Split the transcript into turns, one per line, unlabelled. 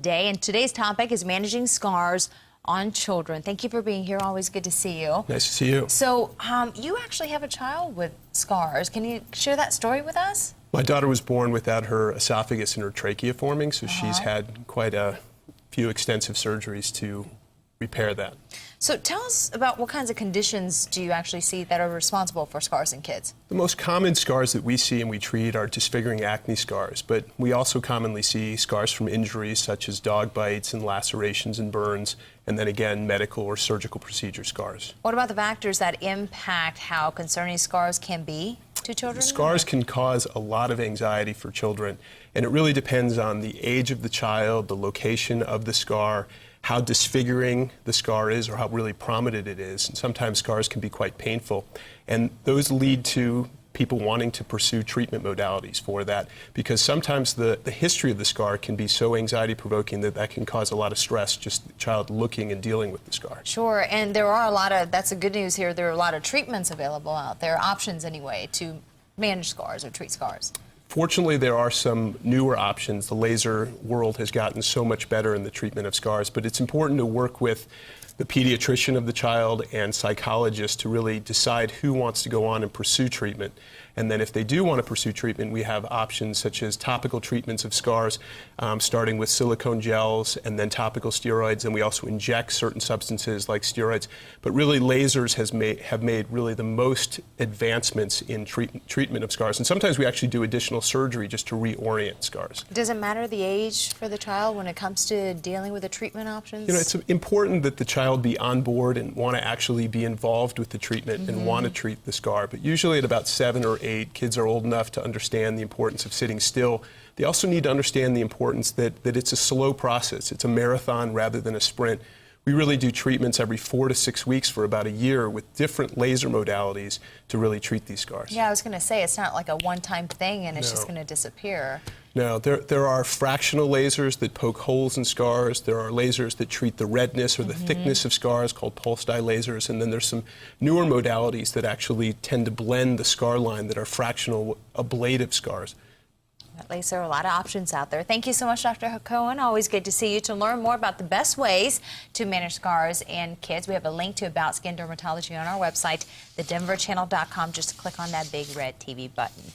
today, and today's topic is managing scars on children. Thank you for being here. Always good to see you.
Nice to see you.
So, you actually have a child with scars. Can you share that story with us?
My daughter was born without her esophagus and her trachea forming, so she's had quite a few extensive surgeries to repair that.
So tell us about what kinds of conditions do you actually see that are responsible for scars in kids?
The most common scars that we see and we treat are disfiguring acne scars, but we also commonly see scars from injuries such as dog bites and lacerations and burns, and then again medical or surgical procedure scars.
What about the factors that impact how concerning scars can be to children?
Scars can cause a lot of anxiety for children, and it really depends on the age of the child, the location of the scar, how disfiguring the scar is or how really prominent it is. And sometimes scars can be quite painful, and those lead to people wanting to pursue treatment modalities for that, because sometimes the history of the scar can be so anxiety-provoking that can cause a lot of stress, just the child looking and dealing with the scar.
Sure, and there are a lot of, that's the good news here, there are a lot of treatments available out there, options anyway, to manage scars or treat scars.
Fortunately, there are some newer options. The laser world has gotten so much better in the treatment of scars, but it's important to work with the pediatrician of the child and psychologist to really decide who wants to go on and pursue treatment. And then if they do want to pursue treatment, we have options such as topical treatments of scars, starting with silicone gels and then topical steroids, and we also inject certain substances like steroids. But really, lasers have made really the most advancements in treatment of scars. And sometimes we actually do additional surgery just to reorient scars.
Does it matter the age for the child when it comes to dealing with the treatment options?
You know, it's important that the child be on board and want to actually be involved with the treatment and want to treat the scar. But usually at about 7 or 8, kids are old enough to understand the importance of sitting still. They also need to understand the importance that it's a slow process. It's a marathon rather than a sprint. We really do treatments every 4 to 6 weeks for about a year with different laser modalities to really treat these scars.
Yeah, I was going to say, it's not like a one-time thing and it's just going to disappear.
No, there are fractional lasers that poke holes in scars. There are lasers that treat the redness or the thickness of scars called pulse dye lasers. And then there's some newer modalities that actually tend to blend the scar line that are fractional ablative scars.
At least there are a lot of options out there. Thank you so much, Dr. Cohen. Always good to see you. To learn more about the best ways to manage scars in kids, we have a link to Aboutskin Dermatology on our website, thedenverchannel.com. Just click on that big red TV button.